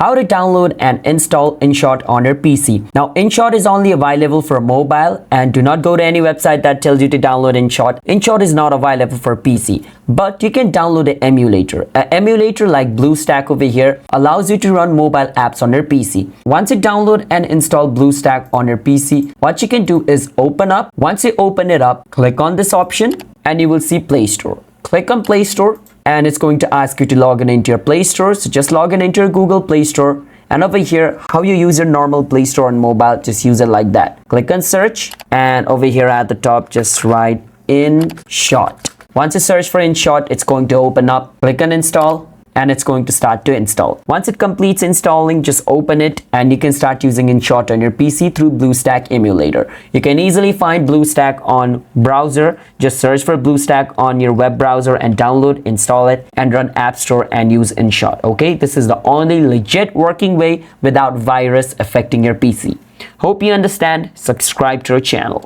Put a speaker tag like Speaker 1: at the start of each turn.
Speaker 1: How to download and install InShot on your PC. Now, InShot is only available for mobile, and do not go to any website that tells you to download InShot. InShot is not available for PC, but you can download an emulator. An emulator like BlueStack over here allows you to run mobile apps on your PC. Once you download and install BlueStack on your PC, what you can do is open up. Once you open it up, click on this option and you will see Play Store. Click on Play Store and it's going to ask you to log in into your Play Store. So just log in into your Google Play Store, and over here, how you use your normal Play Store on mobile, just use it like that. Click on search, and over here at the top, just write InShot. Once you search for InShot, it's going to open up. Click on install, and it's going to start to install. Once it completes installing, just open it and you can start using InShot on your PC through BlueStack emulator. You can easily find BlueStack on browser. Just search for BlueStack on your web browser and download, install it, and run App Store and use InShot. Okay, this is the only legit working way without virus affecting your PC. Hope you understand. Subscribe to our channel.